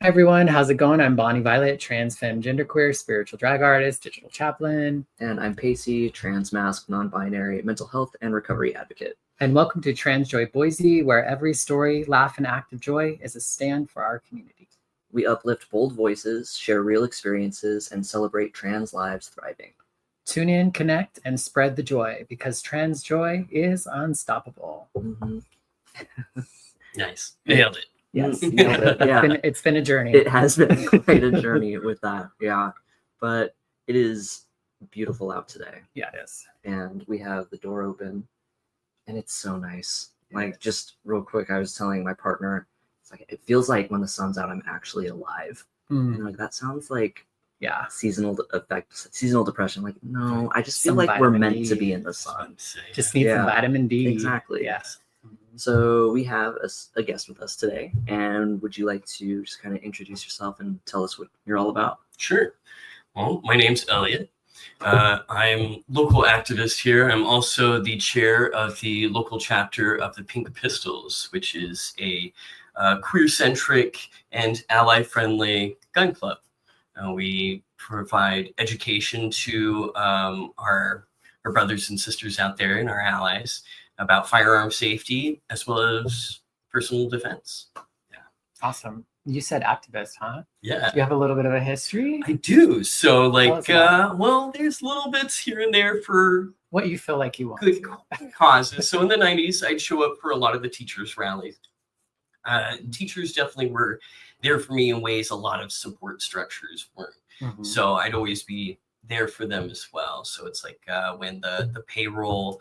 Hi everyone, how's it going? I'm Bonnie Violet, trans, femme, genderqueer, spiritual drag artist, digital chaplain. And I'm Pacey, transmasc, non-binary, mental health and recovery advocate. And welcome to Trans Joy Boise, where every story, laugh, and act of joy is a stand for our community. We uplift bold voices, share real experiences, and celebrate trans lives thriving. Tune in, connect, and spread the joy, because trans joy is unstoppable. Mm-hmm. Nice. Nailed it. Yes. Nailed it. Yeah. It's been a journey. It has been quite a journey with that. Yeah. But it is beautiful out today. Yeah, it is. And we have the door open and it's so nice. Like, just real quick, I was telling my partner, it's like, it feels like when the sun's out, I'm actually alive. And like, that sounds like seasonal depression. Like, no, I just feel like we're meant to be in the sun. Just need some vitamin D. Exactly. Yes. So we have a guest with us today, and would you like to just kind of introduce yourself and tell us what you're all about? Sure. Well, my name's Elliot. I'm local activist here. I'm also the chair of the local chapter of the Pink Pistols, which is a queer-centric and ally-friendly gun club. We provide education to our brothers and sisters out there and our allies about firearm safety as well as personal defense. Yeah. Awesome. You said activist, huh? Yeah. You have a little bit of a history? I do. So like, well, there's little bits here and there for what you feel like you want. Good causes. So in the 90s, I'd show up for a lot of the teachers' rallies. Teachers definitely were there for me in ways a lot of support structures weren't. Mm-hmm. So I'd always be there for them as well. So it's like when the payroll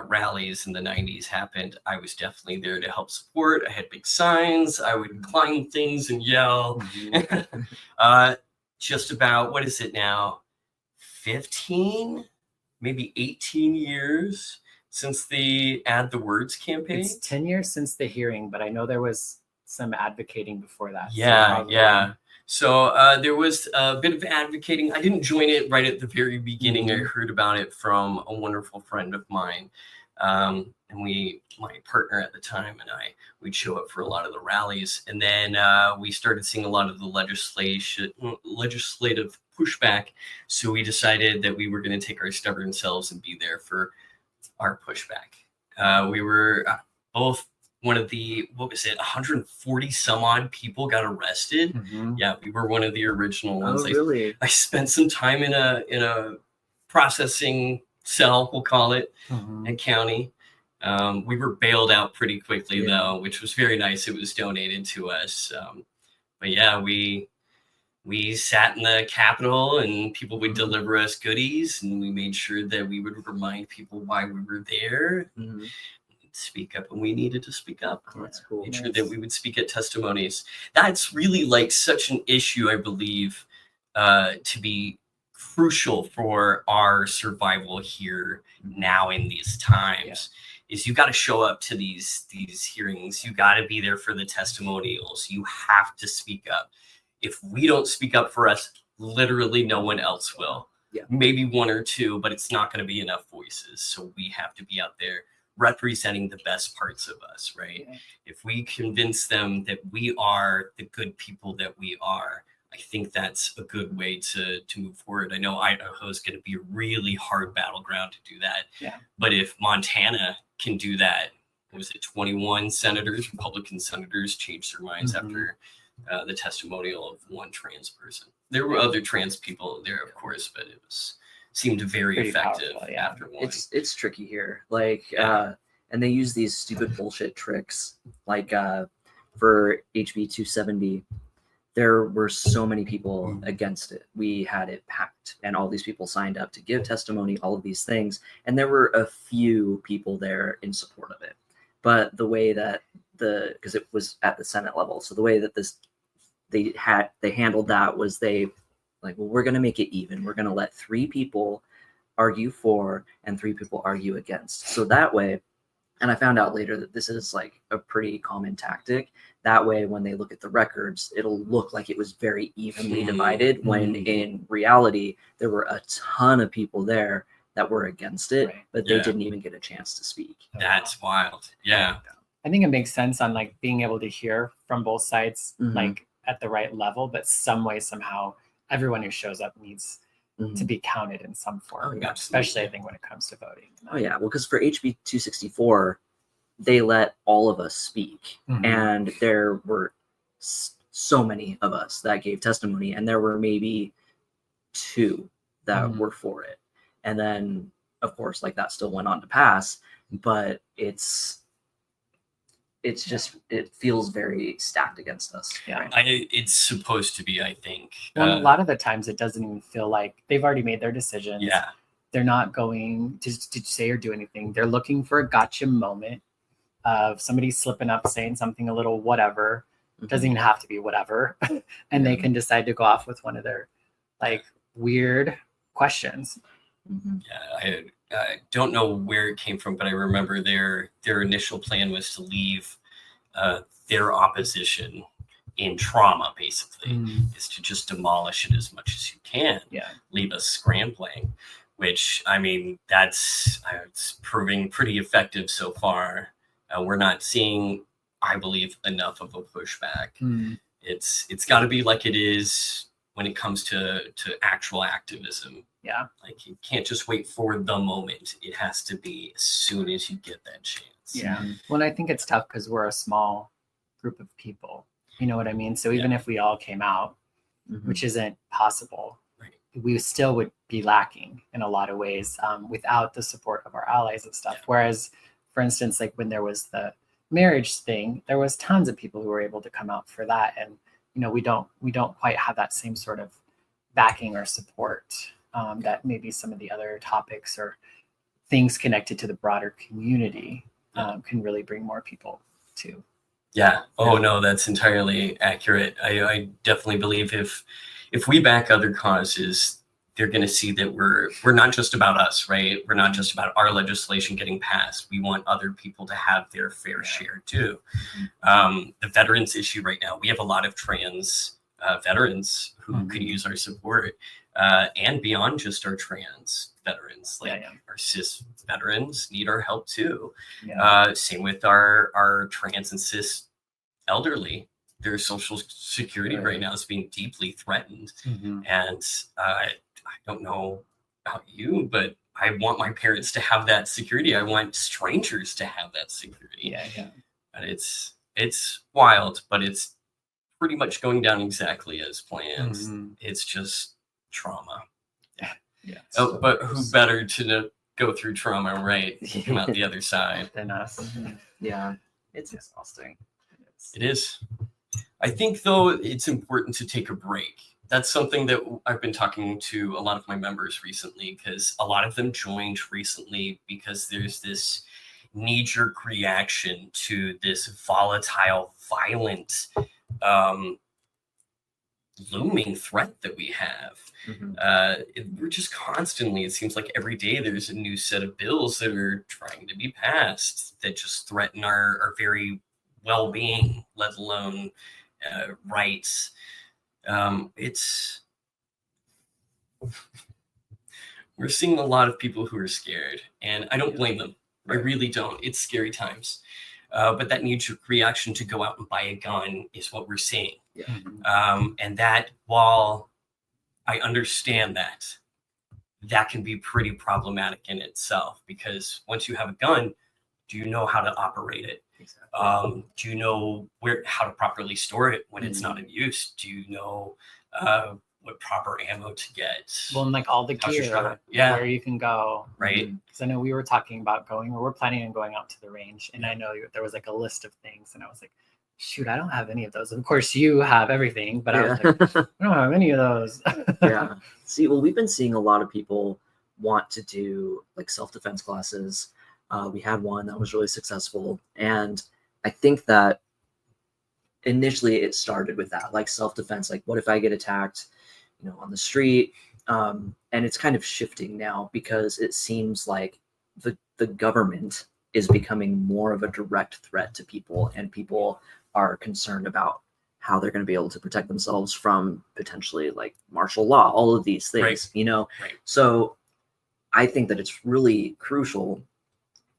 rallies in the 90s happened, I was definitely there to help support. I had big signs. I would climb things and yell. Mm-hmm. Just about, what is it now? 15, maybe 18 years since the Add the Words campaign. It's 10 years since the hearing, but I know there was some advocating before that. Yeah. So there was a bit of advocating. I didn't join it right at the very beginning. Mm-hmm. I heard about it from a wonderful friend of mine. And my partner at the time and we'd show up for a lot of the rallies. And then we started seeing a lot of the legislative pushback. So we decided that we were going to take our stubborn selves and be there for our pushback. We were both one of the, 140 some odd people got arrested. Mm-hmm. Yeah, we were one of the original ones. Oh, really? I spent some time in a processing cell, we'll call it, at county. We were bailed out pretty quickly though, which was very nice. It was donated to us. But yeah, we sat in the Capitol and people would deliver us goodies, and we made sure that we would remind people why we were there. Mm-hmm. Speak up when we needed to speak up. Oh, that's cool. Made sure that we would speak at testimonies. That's really like such an issue, I believe, to be crucial for our survival here now in these times. Is you got to show up to these hearings. You got to be there for the testimonials. You have to speak up. If we don't speak up for us, literally no one else will. Yeah. Maybe one or two, but it's not going to be enough voices. So we have to be out there representing the best parts of us, right? Yeah. If we convince them that we are the good people that we are, I think that's a good way to move forward. I know Idaho is going to be a really hard battleground to do that. Yeah. But if Montana can do that, was it 21 senators, Republican senators changed their minds after the testimonial of one trans person. There were other trans people there, of course, but it seemed very effective after one. It's tricky here. Like, and they use these stupid bullshit tricks. Like for HB 270, there were so many people against it. We had it packed and all these people signed up to give testimony, all of these things. And there were a few people there in support of it. But the way that because it was at the Senate level. So the way that they handled that was well, we're going to make it even. We're going to let 3 people argue for and 3 people argue against. So that way, and I found out later that this is like a pretty common tactic. That way, when they look at the records, it'll look like it was very evenly divided, when in reality, there were a ton of people there that were against it, but they didn't even get a chance to speak. That's wild. Yeah. I think it makes sense on like being able to hear from both sides, Mhm. like at the right level, but some way, somehow, everyone who shows up needs to be counted in some form, Oh, yeah, especially I absolutely. think when it comes to voting. Oh yeah, well, because for HB 264, they let all of us speak, Mhm. and there were so many of us that gave testimony, and there were maybe 2 that Mhm. were for it, and then of course, like that still went on to pass, but it's just it feels very stacked against us. Yeah. Right now. It's supposed to be, I think. Well, a lot of the times it doesn't even feel like they've already made their decisions. Yeah. They're not going to say or do anything. They're looking for a gotcha moment of somebody slipping up, saying something a little whatever. Doesn't even have to be whatever. And they can decide to go off with one of their like weird questions. Yeah, I don't know where it came from, but I remember their initial plan was to leave their opposition in trauma, basically, is to just demolish it as much as you can. Yeah. Leave us scrambling, which, I mean, that's it's proving pretty effective so far. We're not seeing, I believe, enough of a pushback. It's got to be like it is when it comes to actual activism. Yeah. Like you can't just wait for the moment. It has to be as soon as you get that chance. Yeah. Well, I think it's tough because we're a small group of people. You know what I mean? So even if we all came out, which isn't possible, we still would be lacking in a lot of ways without the support of our allies and stuff. Whereas, for instance, like when there was the marriage thing, there was tons of people who were able to come out for that. And, you know, we don't quite have that same sort of backing or support that maybe some of the other topics or things connected to the broader community can really bring more people to. Yeah. Oh no, that's entirely accurate. I definitely believe if we back other causes, they're going to see that we're not just about us, right? We're not just about our legislation getting passed. We want other people to have their fair share too. The veterans issue right now, we have a lot of trans veterans who could use our support, and beyond just our trans veterans, like our cis veterans need our help too. Same with our trans and cis elderly. Their social security right now is being deeply threatened. And I don't know about you, but I want my parents to have that security. I want strangers to have that security. And it's wild, but it's pretty much going down exactly as planned. It's just trauma. But who better to go through trauma, right? Come out the other side than us. Yeah, it's exhausting. It is. I think, though, it's important to take a break. That's something that I've been talking to a lot of my members recently, because a lot of them joined recently because there's this knee-jerk reaction to this volatile, violent, looming threat that we have. We're just constantly, it seems like every day there's a new set of bills that are trying to be passed that just threaten our very well-being, let alone rights. We're seeing a lot of people who are scared, and I don't blame them. I really don't. It's scary times. But that knee-jerk reaction to go out and buy a gun is what we're seeing. And that, while I understand that can be pretty problematic in itself, because once you have a gun, do you know how to operate it? Do you know how to properly store it when it's not in use? Do you know what proper ammo to get? Well, and like all the gear, where you can go, right? Because I know we were talking about going, or we're planning on going out to the range, and I know there was like a list of things, and I was like, shoot, I don't have any of those. Of course, you have everything, but I was like, I don't have any of those. See, well, we've been seeing a lot of people want to do like self-defense classes. We had one that was really successful, and I think that initially it started with that, like self-defense, like what if I get attacked, on the street, and it's kind of shifting now because it seems like the government is becoming more of a direct threat to people, and people are concerned about how they're going to be able to protect themselves from potentially like martial law, all of these things, So I think that it's really crucial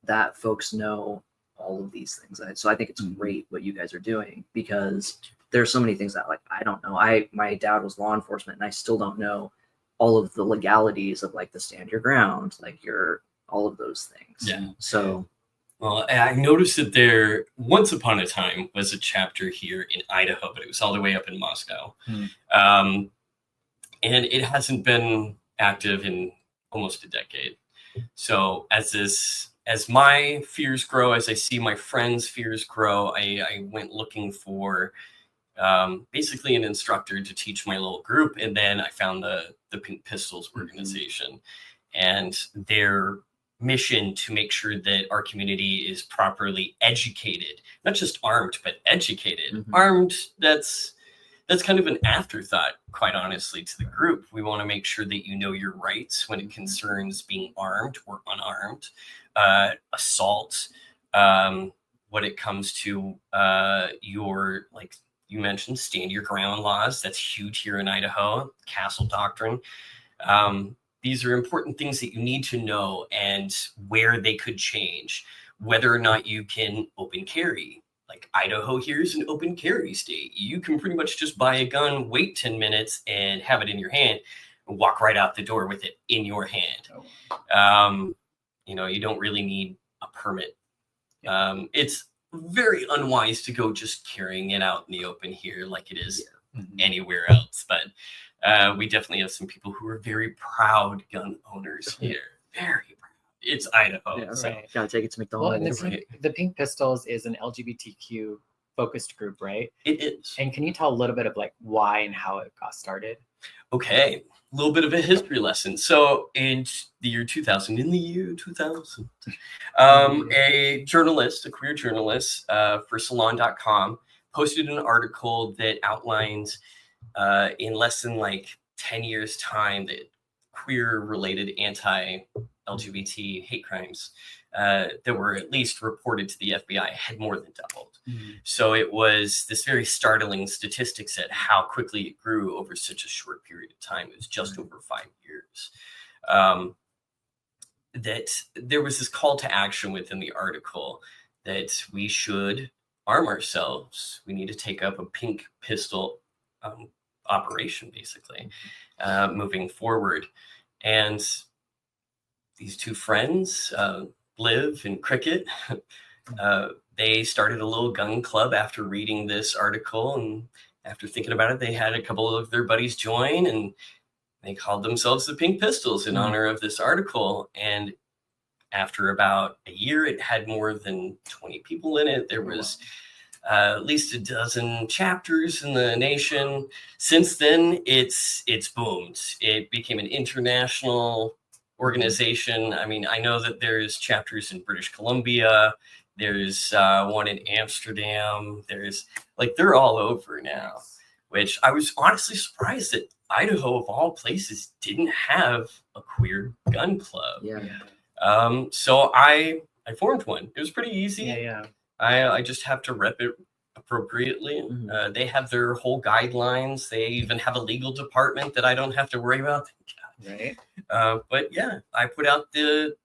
that folks know all of these things. So I think it's great what you guys are doing, because there's so many things that, like, I don't know. My dad was law enforcement, and I still don't know all of the legalities of, like, the stand your ground, like all of those things. Yeah. So, well, I noticed that there once upon a time was a chapter here in Idaho, but it was all the way up in Moscow. And it hasn't been active in almost a decade. So as my fears grow, as I see my friends' fears grow, I went looking for basically an instructor to teach my little group. And then I found the Pink Pistols organization and their mission to make sure that our community is properly educated, not just armed, but educated. Armed, that's kind of an afterthought, quite honestly, to the group. We want to make sure that you know your rights when it concerns being armed or unarmed, assault, when it comes to your, like you mentioned, stand your ground laws. That's huge here in Idaho, castle doctrine. These are important things that you need to know, and where they could change, whether or not you can open carry. Like Idaho here is an open carry state. You can pretty much just buy a gun, wait 10 minutes, and have it in your hand, and walk right out the door with it in your hand. You don't really need a permit. It's very unwise to go just carrying it out in the open here like it is anywhere else. But we definitely have some people who are very proud gun owners here. Very proud. It's Idaho. Yeah, so. right. Gotta take it to Well, McDonald's. and the Pink Pistols is an LGBTQ focused group, right? It is. And can you tell a little bit of like why and how it got started? Okay, a little bit of a history lesson. So in the year 2000, a journalist, a queer journalist for Salon.com posted an article that outlines in less than like 10 years time that queer related anti-LGBT hate crimes that were at least reported to the FBI had more than doubled. So it was this very startling statistics at how quickly it grew over such a short period of time. It was just over 5 years. That there was this call to action within the article that we should arm ourselves. We need to take up a Pink Pistol operation, basically, moving forward. And these two friends, Liv and Cricket, they started a little gun club after reading this article. And after thinking about it, they had a couple of their buddies join, and they called themselves the Pink Pistols in honor of this article. And after about a year, it had more than 20 people in it. There was at least a dozen chapters in the nation. Since then, it's boomed. It became an international organization. I mean, I know that there's chapters in British Columbia. There's one in Amsterdam. They're all over now, which I was honestly surprised that Idaho, of all places, didn't have a queer gun club. So I formed one. It was pretty easy. I just have to rep it appropriately. They have their whole guidelines. They even have a legal department that I don't have to worry about. Right. But yeah, I put out the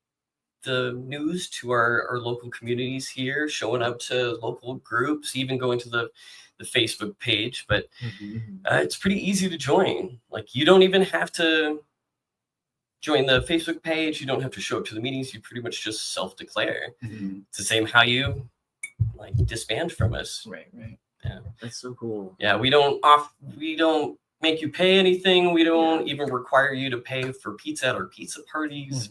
news to our local communities here, showing up to local groups, even going to the Facebook page. But it's pretty easy to join. Like, you don't even have to join the Facebook page. You don't have to show up to the meetings. You pretty much just self-declare. It's the same how you disband from us. Right. Yeah, that's so cool. Yeah, we don't make you pay anything. We don't even require you to pay for pizza at our pizza parties.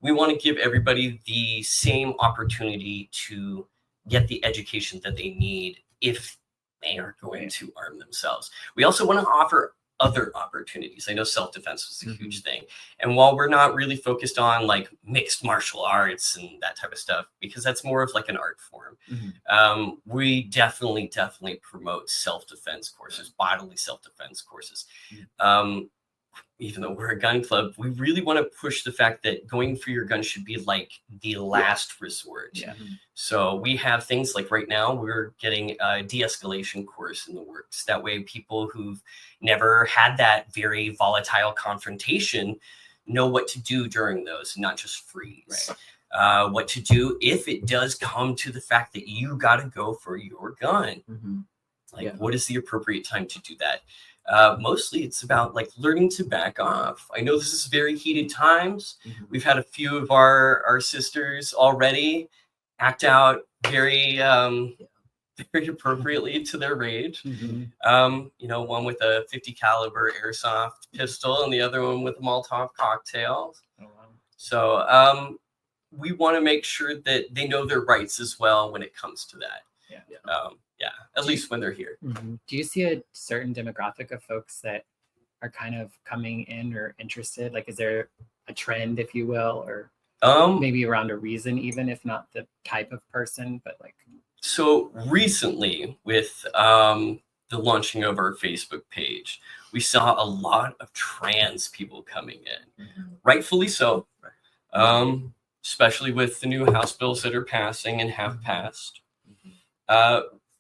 We want to give everybody the same opportunity to get the education that they need if they are going to arm themselves. We also want to offer other opportunities. I know self-defense was a huge thing. And while we're not really focused on like mixed martial arts and that type of stuff, because that's more of like an art form, we definitely promote self-defense courses, bodily self-defense courses. Even though we're a gun club, we really want to push the fact that going for your gun should be like the last resort. So we have things like right now we're getting a de-escalation course in the works. That way people who've never had that very volatile confrontation know what to do during those, not just freeze. what to do if it does come to the fact that you got to go for your gun. Like, what is the appropriate time to do that? Mostly it's about like learning to back off. I know this is very heated times. We've had a few of our sisters already act out very very appropriately to their rage. You know, one with a 50 caliber airsoft pistol and the other one with a Molotov cocktail. So we want to make sure that they know their rights as well when it comes to that. At least when they're here. Do you see a certain demographic of folks that are kind of coming in or interested? Like, is there a trend, if you will, or maybe around a reason, even if not the type of person, but like? So recently, with the launching of our Facebook page, we saw a lot of trans people coming in, rightfully so, especially with the new House bills that are passing and have passed.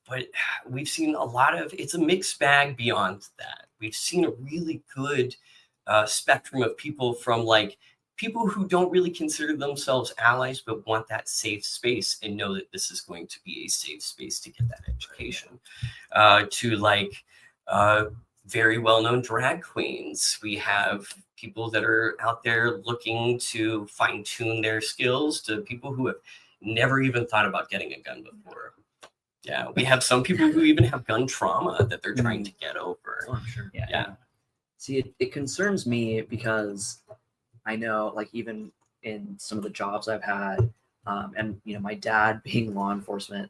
But we've seen a lot of, it's a mixed bag beyond that. We've seen a really good spectrum of people, from like people who don't really consider themselves allies, but want that safe space and know that this is going to be a safe space to get that education, to like very well-known drag queens. We have people that are out there looking to fine-tune their skills, to people who have never even thought about getting a gun before. Yeah, we have some people who even have gun trauma that they're trying to get over. Oh, I'm sure. Yeah. See, it concerns me because I know, like, even in some of the jobs I've had, and, you know, my dad being law enforcement,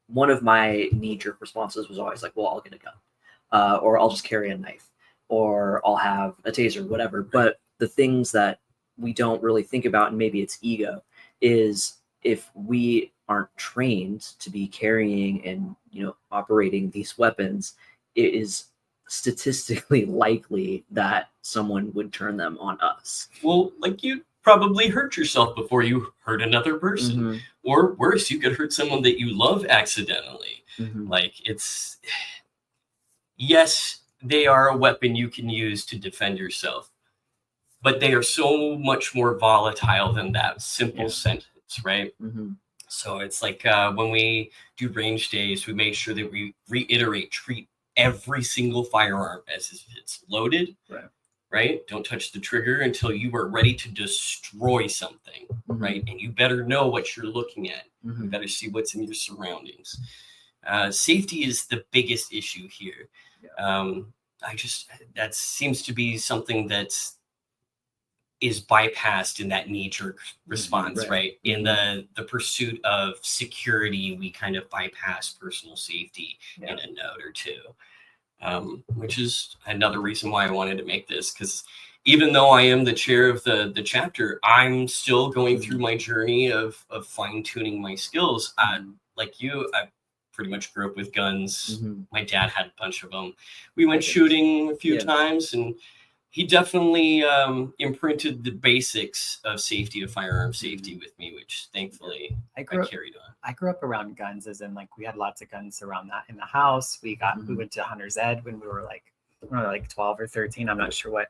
one of my knee-jerk responses was always like, well, I'll get a gun, or I'll just carry a knife, or I'll have a taser, whatever. But the things that we don't really think about, and maybe it's ego, is if we aren't trained to be carrying and, you know, operating these weapons, it is statistically likely that someone would turn them on us. Well, like, you probably hurt yourself before you hurt another person, or worse, you could hurt someone that you love accidentally. Like, it's, yes, they are a weapon you can use to defend yourself, but they are so much more volatile than that simple sentence, right? So it's like when we do range days, we make sure that we reiterate, treat every single firearm as if it's loaded, right? Don't touch the trigger until you are ready to destroy something, right? And you better know what you're looking at. You better see what's in your surroundings. Safety is the biggest issue here. That seems to be something that's is bypassed in that knee-jerk response, right? In the pursuit of security, we kind of bypass personal safety in a note or two, which is another reason why I wanted to make this, because even though I am the chair of the chapter, I'm still going through my journey of fine-tuning my skills. Like you, I pretty much grew up with guns. My dad had a bunch of them. We went shooting a few times, and he definitely imprinted the basics of safety, of firearm safety with me, which thankfully I carried on. I grew up around guns, as in like we had lots of guns around that in the house. We went to Hunter's Ed when we were like 12 or 13. I'm not sure what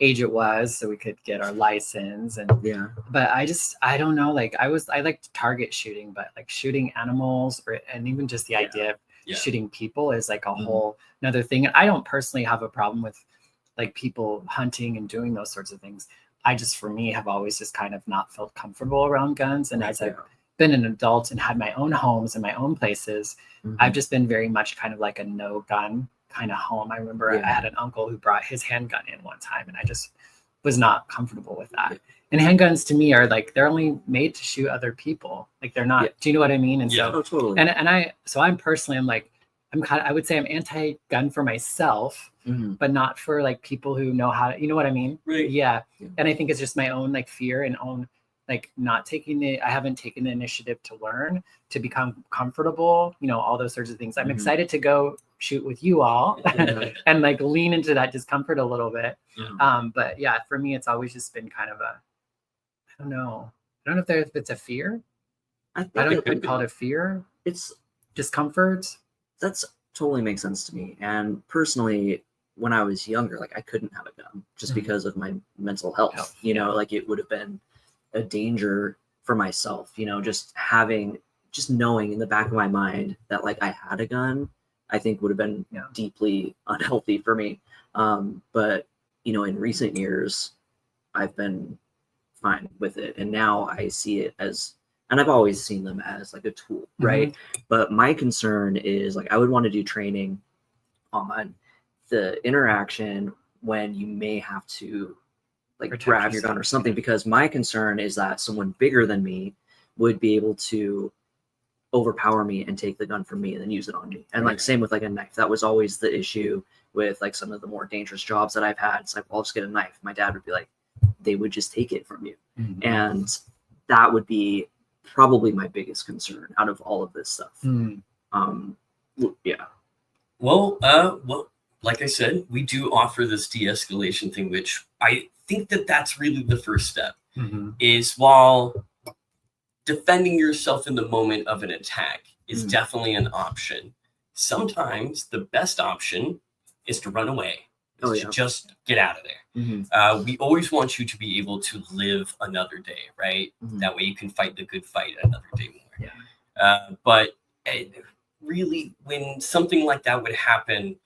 age it was, so we could get our license. And but I don't know, like I liked target shooting, but like shooting animals and even just the idea of shooting people is like a whole another thing. And I don't personally have a problem with like people hunting and doing those sorts of things. I just, for me, have always just kind of not felt comfortable around guns. And as I've been an adult and had my own homes and my own places, I've just been very much kind of like a no gun kind of home. I remember I had an uncle who brought his handgun in one time, and I just was not comfortable with that. And handguns to me are like, they're only made to shoot other people. Like they're not, do you know what I mean? And so, totally. I'm personally, I would say I'm anti-gun for myself, but not for like people who know how to, you know what I mean? Right. Yeah. And I think it's just my own like fear and own like I haven't taken the initiative to learn, to become comfortable, you know, all those sorts of things. I'm excited to go shoot with you all and like lean into that discomfort a little bit. But yeah, for me, it's always just been kind of I don't know if it's a fear. I don't know if I'd call it a fear. It's discomfort. That's totally makes sense to me. And personally, when I was younger, like I couldn't have a gun just because of my mental health. You know, like it would have been a danger for myself, you know, just knowing in the back of my mind that like I had a gun, I think would have been deeply unhealthy for me. But, you know, in recent years, I've been fine with it. And now I see it as, and I've always seen them as like a tool, right? But my concern is like, I would want to do training on the interaction when you may have to like Protect grab your yourself. gun or something, because my concern is that someone bigger than me would be able to overpower me and take the gun from me and then use it on me. And like same with like a knife. That was always the issue with like some of the more dangerous jobs that I've had. It's like, well, I'll just get a knife. My dad would be like, they would just take it from you. And that would be probably my biggest concern out of all of this stuff. Yeah. Well, like I said, we do offer this de-escalation thing, which I think that's really the first step. Is while defending yourself in the moment of an attack is definitely an option, sometimes the best option is to run away. To just get out of there. We always want you to be able to live another day, right? That way you can fight the good fight another day more. But really, when something like that would happen,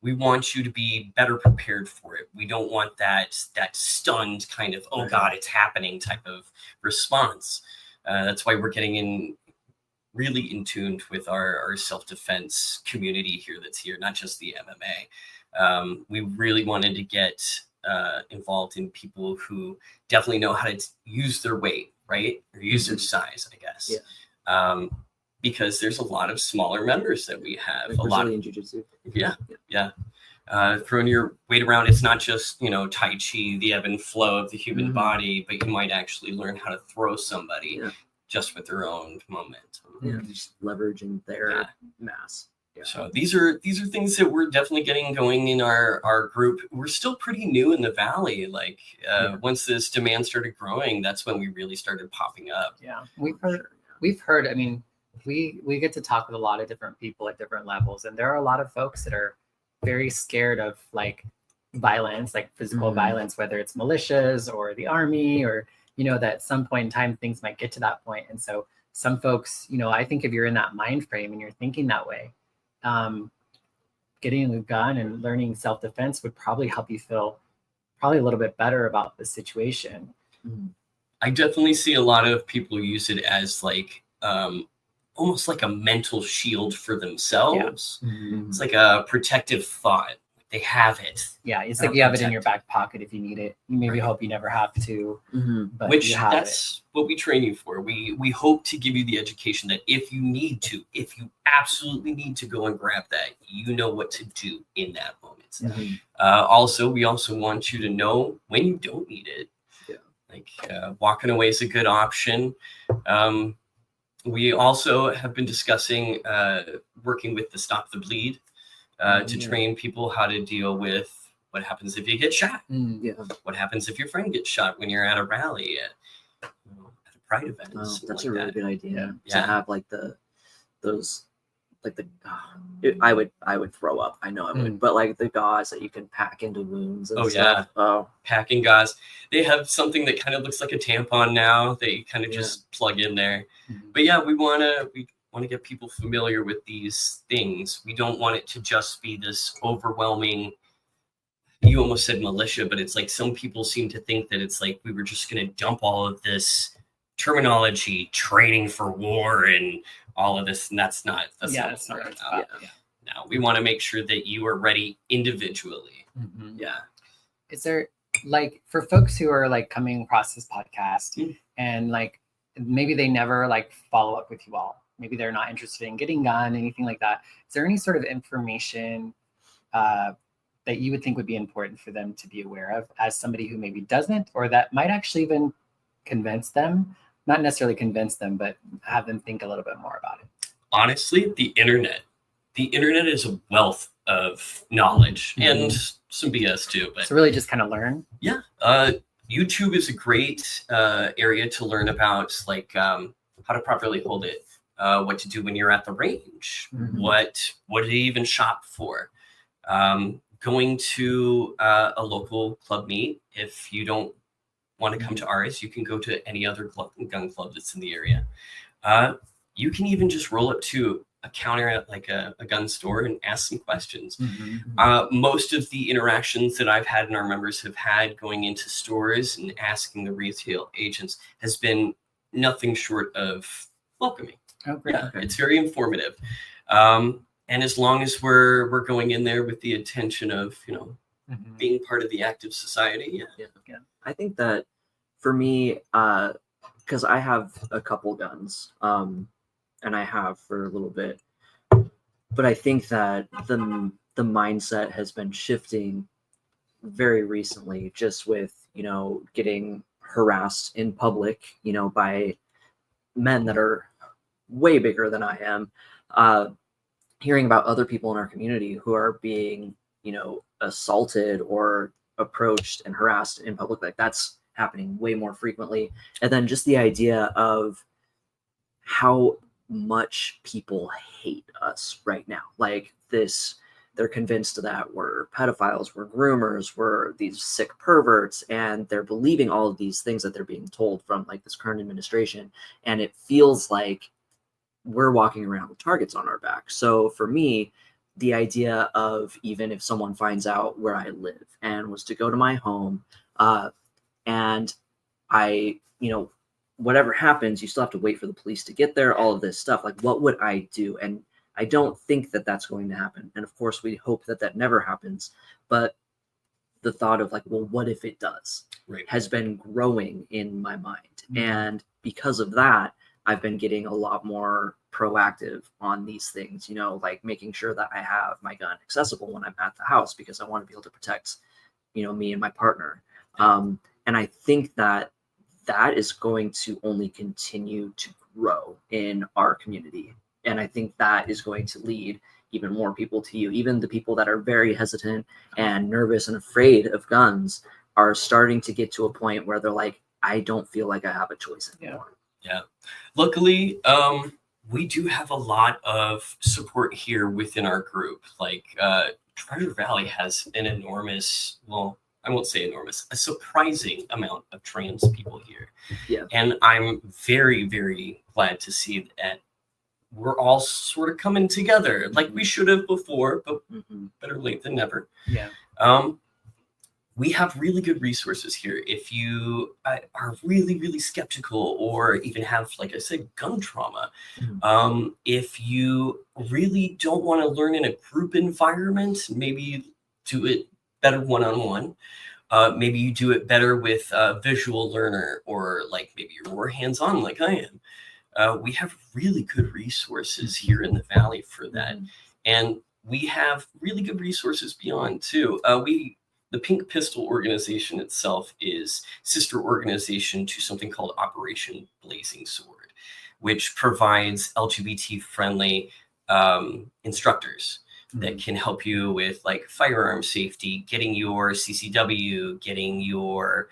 we want you to be better prepared for it. We don't want that stunned kind of, oh God, it's happening type of response. That's why we're getting really in tune with our self-defense community here that's here, not just the MMA. We really wanted to get involved in people who definitely know how to use their weight, right? Or use their size, I guess. Because there's a lot of smaller members that we have. Like a lot of jiu-jitsu. Throwing your weight around, it's not just, you know, Tai Chi, the ebb and flow of the human body, but you might actually learn how to throw somebody just with their own momentum. Just leveraging their mass. So these are things that we're definitely getting going in our group. We're still pretty new in the Valley. Like once this demand started growing, that's when we really started popping up. We've heard, I mean, we get to talk with a lot of different people at different levels, and there are a lot of folks that are very scared of like violence, like physical violence, whether it's militias or the army, or, you know, that at some point in time things might get to that point. And so some folks, you know, I think if you're in that mind frame and you're thinking that way, getting a gun and learning self-defense would probably help you feel probably a little bit better about the situation. I definitely see a lot of people use it as like almost like a mental shield for themselves. It's like a protective thought. They have it. It's like you have it in your back pocket if you need it. You maybe hope you never have to, but which you have that's what we train you for. We hope to give you the education that if you need to, if you absolutely need to go and grab that, you know what to do in that moment. Also, we also want you to know when you don't need it. Like walking away is a good option. We also have been discussing working with the Stop the Bleed to train people how to deal with what happens if you get shot. What happens if your friend gets shot when you're at a rally at a pride event. That's a really good idea to have like those like I would throw up. I know I would, but like the gauze that you can pack into wounds and stuff. Packing gauze. They have something that kind of looks like a tampon now. They kind of just plug in there. But we want to get people familiar with these things. We don't want it to just be this overwhelming, you almost said militia, but it's like some people seem to think that it's like we were just going to dump all of this terminology, training for war and all of this, and that's not what it's about. No, we want to make sure that you are ready individually. Is there, like, for folks who are like coming across this podcast and like maybe they never like follow up with you all, maybe they're not interested in getting gun, anything like that, is there any sort of information that you would think would be important for them to be aware of as somebody who maybe doesn't, or that might actually even convince them, not necessarily convince them, but have them think a little bit more about it? Honestly, the internet is a wealth of knowledge and some BS too. But so really just kind of learn. YouTube is a great area to learn about, like how to properly hold it, what to do when you're at the range, what to even shop for, going to a local club meet if you don't want to come to ours, you can go to any other gun club that's in the area. You can even just roll up to a counter at like a gun store and ask some questions. Most of the interactions that I've had and our members have had going into stores and asking the retail agents has been nothing short of welcoming. Oh, great. Yeah, it's very informative. And as long as we're going in there with the intention of, being part of the active society. Yeah. I think that for me, because I have a couple guns, and I have for a little bit, but I think that the mindset has been shifting very recently, just with getting harassed in public, by men that are way bigger than I am, hearing about other people in our community who are being assaulted or approached and harassed in public. Like, that's happening way more frequently. And then just the idea of how much people hate us right now. Like this, they're convinced that we're pedophiles, we're groomers, we're these sick perverts, and they're believing all of these things that they're being told from like this current administration. And it feels like we're walking around with targets on our back. So for me, the idea of, even if someone finds out where I live and was to go to my home, and I, whatever happens, you still have to wait for the police to get there, all of this stuff. Like, what would I do? And I don't think that that's going to happen. And of course, we hope that that never happens. But the thought of like, well, what if it does, has been growing in my mind. And because of that, I've been getting a lot more proactive on these things, like making sure that I have my gun accessible when I'm at the house, because I want to be able to protect, me and my partner. And I think that that is going to only continue to grow in our community. And I think that is going to lead even more people to you. Even the people that are very hesitant and nervous and afraid of guns are starting to get to a point where they're like, I don't feel like I have a choice anymore. Yeah. Luckily, we do have a lot of support here within our group. Like, Treasure Valley has an enormous, well, I won't say enormous, a surprising amount of trans people here. Yeah. And I'm very, very glad to see that we're all sort of coming together like we should have before, but better late than never. Yeah. We have really good resources here. If you are really, really skeptical, or even have, like I said, gun trauma, if you really don't want to learn in a group environment, maybe do it better one-on-one. Maybe you do it better with a visual learner, or like maybe you're more hands-on like I am. We have really good resources here in the Valley for that. And we have really good resources beyond too. The Pink Pistol organization itself is sister organization to something called Operation Blazing Sword, which provides LGBT-friendly instructors that can help you with like firearm safety, getting your CCW, getting your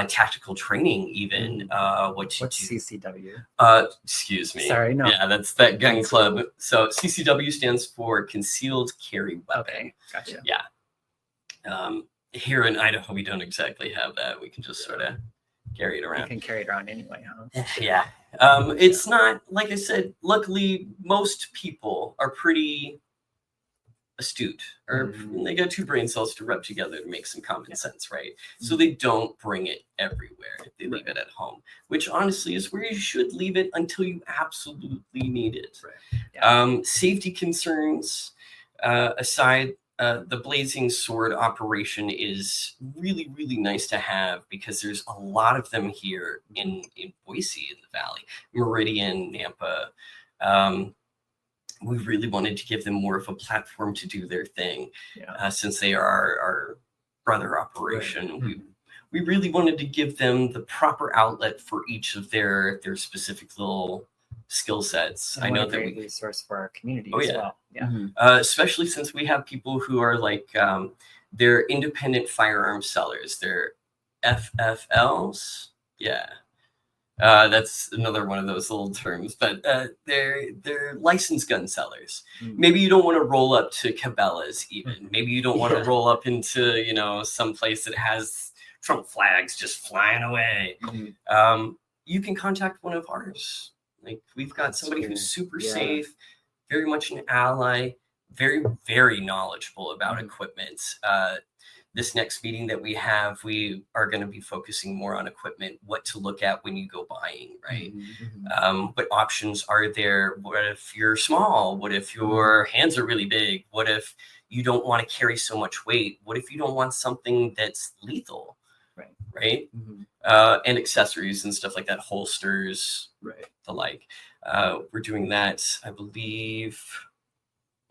tactical training, even What's CCW? Excuse me. Sorry, no. Yeah, that's that gun club. So CCW stands for Concealed Carry Weapon. Okay, gotcha. Yeah. Here in Idaho, we don't exactly have that. We can just sort of carry it around. You can carry it around anyway, huh? Yeah. It's not, like I said, luckily, most people are pretty astute, or they got two brain cells to rub together to make some common sense, right? So they don't bring it everywhere. They leave it at home, which honestly is where you should leave it until you absolutely need it. Safety concerns aside, the Blazing Sword operation is really, really nice to have, because there's a lot of them here in Boise, in the Valley, Meridian, Nampa. We really wanted to give them more of a platform to do their thing, since they are our brother operation. We really wanted to give them the proper outlet for each of their specific little skill sets. And I know that a resource for our community as well. Yeah. Especially since we have people who are like, they're independent firearm sellers. They're FFLs. Yeah. That's another one of those little terms, but they're licensed gun sellers. Maybe you don't want to roll up to Cabela's even. Maybe you don't want to roll up into, some place that has Trump flags just flying away. You can contact one of ours. Like, we've got somebody who's super safe, very much an ally, very, very knowledgeable about equipment. This next meeting that we have, we are going to be focusing more on equipment, what to look at when you go buying, right? What options are there? What if you're small? What if your hands are really big? What if you don't want to carry so much weight? What if you don't want something that's lethal? Right? And accessories and stuff like that, holsters, the like. We're doing that, I believe,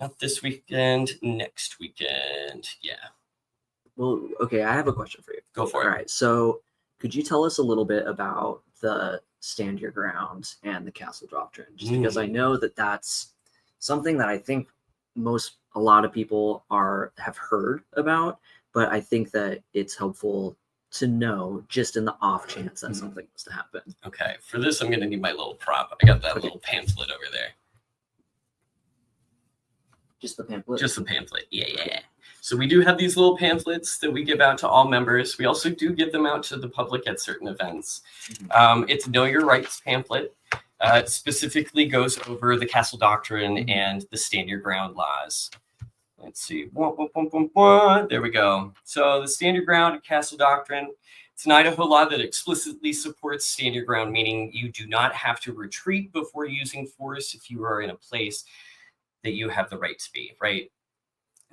not this weekend, next weekend. Yeah. Well, okay, I have a question for you. Go for it. All right, so could you tell us a little bit about the stand your ground and the castle doctrine? Just because I know that that's something that I think a lot of people have heard about, but I think that it's helpful to know just in the off chance that something was to happen. Okay, for this, I'm going to need my little prop. I got that little pamphlet over there. Just the pamphlet? Just the pamphlet, yeah. So we do have these little pamphlets that we give out to all members. We also do give them out to the public at certain events. It's Know Your Rights pamphlet. It specifically goes over the Castle Doctrine and the Stand Your Ground laws. Let's see. There we go. So the Stand Your Ground and Castle Doctrine. It's an Idaho law that explicitly supports stand your ground, meaning you do not have to retreat before using force if you are in a place that you have the right to be, right?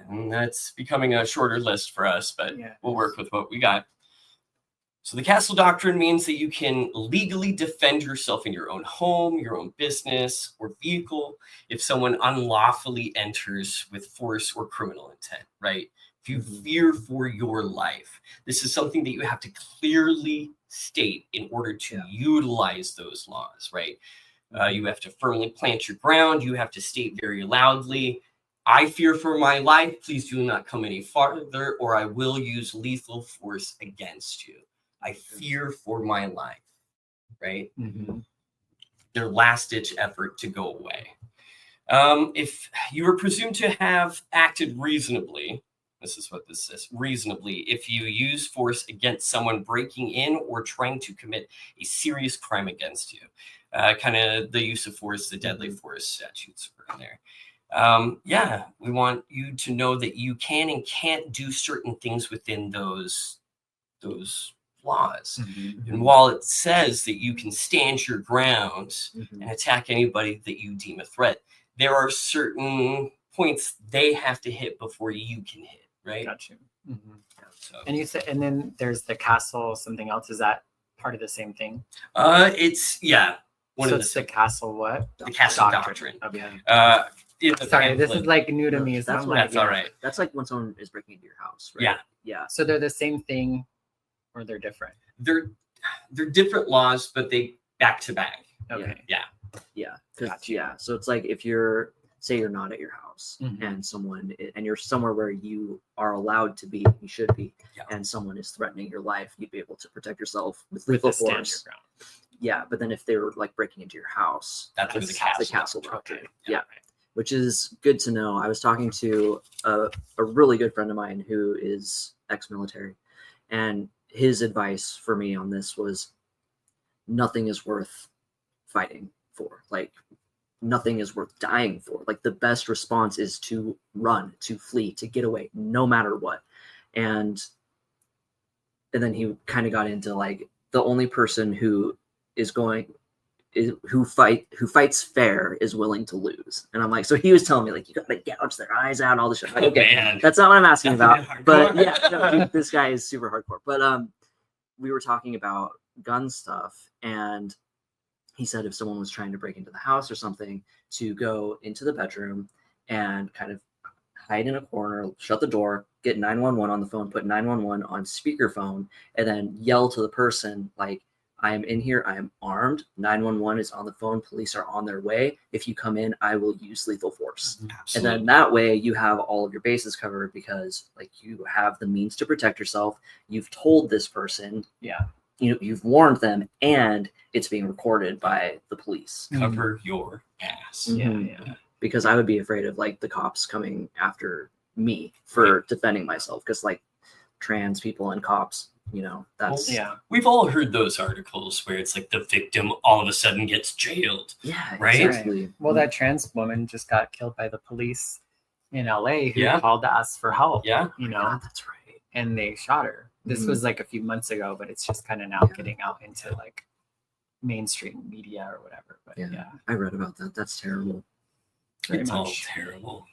And that's becoming a shorter list for us, but we'll work with what we got. So the Castle Doctrine means that you can legally defend yourself in your own home, your own business, or vehicle if someone unlawfully enters with force or criminal intent, right? If you fear for your life, this is something that you have to clearly state in order to utilize those laws, right? You have to firmly plant your ground. You have to state very loudly, I fear for my life. Please do not come any farther, or I will use lethal force against you. I fear for my life, right? Their last-ditch effort to go away. If you are presumed to have acted reasonably, this is what this says, reasonably, if you use force against someone breaking in or trying to commit a serious crime against you. Kind of the use of force, the deadly force statutes are in there. We want you to know that you can and can't do certain things within those laws. And while it says that you can stand your ground and attack anybody that you deem a threat, there are certain points they have to hit before you can hit, right? Got you. So, And you said, and then there's the castle, something else. Is that part of the same thing? it's So it's the castle what? The Castle Doctrine. Okay. Sorry, this is like new to me. So That's I'm what- like, That's all right. That's like when someone is breaking into your house, right? Yeah. So they're the same thing, or they're different? They're different laws, but they back to back. Okay. Yeah. Gotcha. So it's like if you're not at your house and you're somewhere where you are allowed to be, you should be, and someone is threatening your life, you'd be able to protect yourself with lethal Stand your force. ground. Yeah, but then if they were like breaking into your house, That's the the castle doctrine. Okay. Yeah. Which is good to know. I was talking to a really good friend of mine who is ex-military, and his advice for me on this was nothing is worth fighting for. Like, nothing is worth dying for. Like, the best response is to run, to flee, to get away, no matter what. And then he kind of got into like the only person who fights fair is willing to lose. And I'm like, so he was telling me like, you gotta gouge their eyes out, all this shit. Like, okay, man. that's not what I'm asking That's about. a bit But hardcore. yeah, no, dude, this guy is super hardcore. But we were talking about gun stuff, and he said if someone was trying to break into the house or something, to go into the bedroom and kind of hide in a corner, shut the door, get 911 on the phone, put 911 on speakerphone, and then yell to the person like, I am in here, I am armed, 911 is on the phone, police are on their way. If you come in, I will use lethal force. Absolutely. And then that way you have all of your bases covered, because like you have the means to protect yourself. You've told this person, you've warned them, and it's being recorded by the police. Cover your ass. Yeah. Because I would be afraid of like the cops coming after me for defending myself, because like trans people and cops you know, that's Yeah. We've all heard those articles where it's like the victim all of a sudden gets jailed. yeah, Right? exactly. Well, that trans woman just got killed by the police in LA who Yeah. called to ask for help. Yeah. You know, God, that's right. and they shot her. This Mhm. was like a few months ago, but it's just kind of now Yeah. getting out into like mainstream media or whatever. But Yeah. yeah, I read about that. That's terrible. very It's all much. terrible.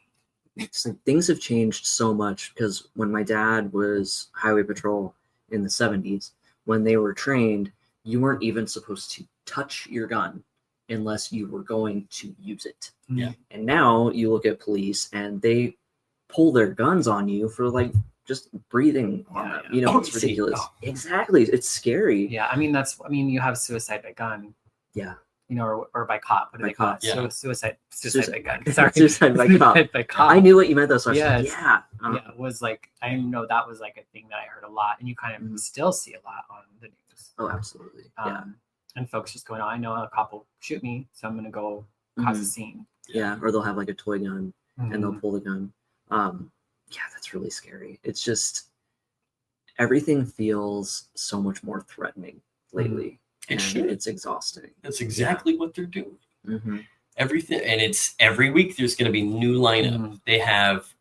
It's like things have changed so much because when my dad was highway patrol in the 70s, when they were trained, you weren't even supposed to touch your gun unless you were going to use it. Yeah. And now you look at police and they pull their guns on you for like just breathing on Yeah, them. yeah. You know, Oh, it's see, ridiculous. oh. Exactly. It's scary. Yeah, I mean, you have suicide by gun, Yeah. you know, or by cop. What do By they call cop, it? So yeah. suicide Suicide. by gun. Sorry, Suicide by cop. Suicide by cop. I knew what you meant though, so I was Yes. like, yeah. Yeah, it was like I know that was like a thing that I heard a lot, and you kind of Mhm. still see a lot on the news. Oh, absolutely. Yeah. And folks just going, "Oh, I know a cop will shoot me, so I'm gonna go cause a Mhm. scene." Yeah. Or they'll have like a toy gun and they'll Mhm. pull the gun. Yeah, that's really scary. It's just everything feels so much more threatening lately. It And should. it's exhausting. That's exactly what they're doing. Mm-hmm. Everything, and it's every week there's going to be new lineup. Mhm. They have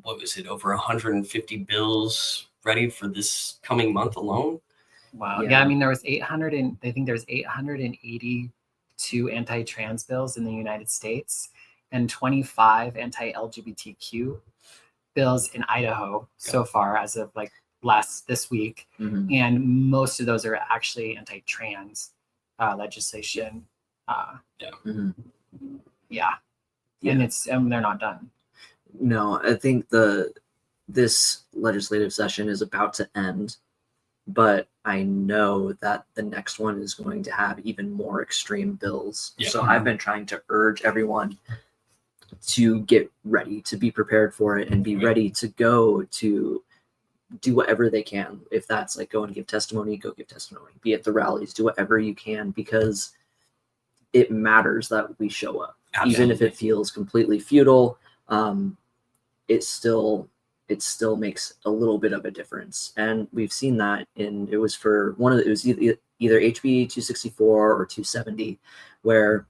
what was it, over 150 bills ready for this coming month alone. Wow. Yeah. Yeah, I mean, there was 800 and I think there's 882 anti-trans bills in the United States and 25 anti-LGBTQ bills in Idaho so far as of like this week. Mm-hmm. And most of those are actually anti-trans legislation. Mm-hmm. Yeah. Yeah. And they're not done. No, I think this legislative session is about to end, but I know that the next one is going to have even more extreme bills. Yeah. So I've been trying to urge everyone to get ready, to be prepared for it, and be ready to go to do whatever they can. If that's like go and give testimony, go give testimony. Be at the rallies, do whatever you can, because it matters that we show up. Absolutely. Even if it feels completely futile, it still makes a little bit of a difference. And we've seen that it was either HB 264 or 270, where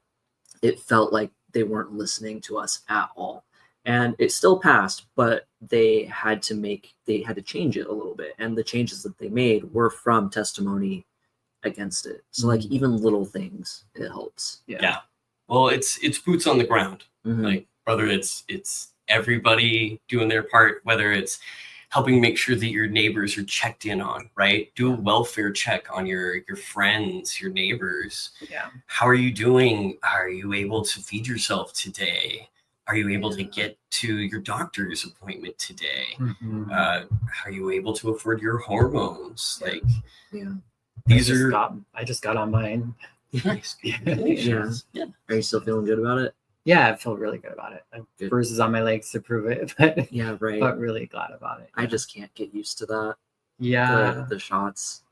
it felt like they weren't listening to us at all. And it still passed, but they had to change it a little bit. And the changes that they made were from testimony against it. So like even little things, it helps. Yeah. Well, it's boots on the ground. Mhm. Like whether it's everybody doing their part, whether it's helping make sure that your neighbors are checked in on, right? Do a welfare check on your friends, your neighbors. Yeah. How are you doing? Are you able to feed yourself today? Are you able to get to your doctor's appointment today? Mhm. Are you able to afford your hormones? Like, Yeah. I just got on mine. nice. Yeah. Yeah. Are you still feeling good about it? Yeah, I feel really good about it. I have Good. bruises on my legs to prove it, but Yeah, right. but really glad about it. I just can't get used to that. Yeah. The shots.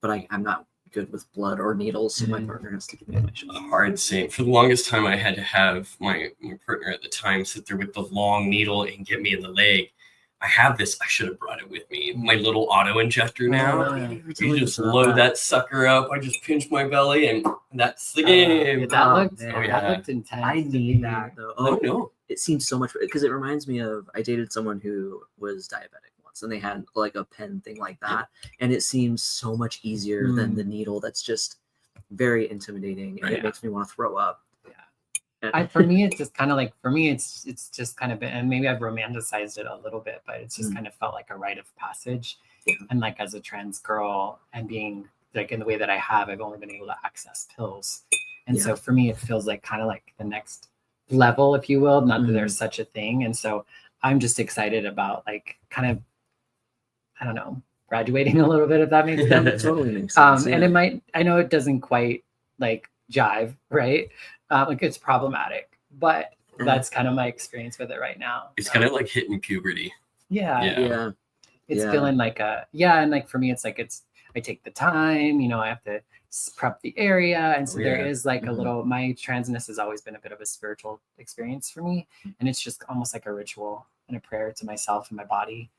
But I'm not good with blood or needles, so my Mhm. partner has to give me my shot. Hard saying. For the longest time, I had to have my partner at the time sit there with the long needle and get me in the leg. I have this. I should have brought it with me. My little auto injector now. Oh, yeah, you were telling You us just about load that sucker up. I just pinch my belly, and that's the game. That Oh, looked man. Oh, that yeah. looked intense. I to need me. that though. Oh Oh, no. it seems so much because it reminds me of I dated someone who was diabetic once, and they had like a pen thing like that, and it seems so much easier than the needle. That's just very intimidating, and Right. it makes me want to throw up. Yeah. And- For me, it's just kind of like it's just kind of been, and maybe I've romanticized it a little bit, but it's just kind of felt like a rite of passage. Yeah. And like as a trans girl and being like in the way that I have, I've only been able to access pills. And Yeah. so for me, it feels like kind of like the next level, if you will, not that Mhm. there's such a thing. And so I'm just excited about like kind of, I don't know, graduating a little bit, if that makes It sense. totally makes sense. And it might, I know it doesn't quite like jive, right? Like it's problematic, but that's kind of my experience with it right now. It's kind of like hitting puberty. Yeah. yeah. It's Yeah. feeling like and like for me, it's like I take the time, I have to prep the area. And so there Yeah. is like a Mhm. little, my transness has always been a bit of a spiritual experience for me. And it's just almost like a ritual and a prayer to myself and my body.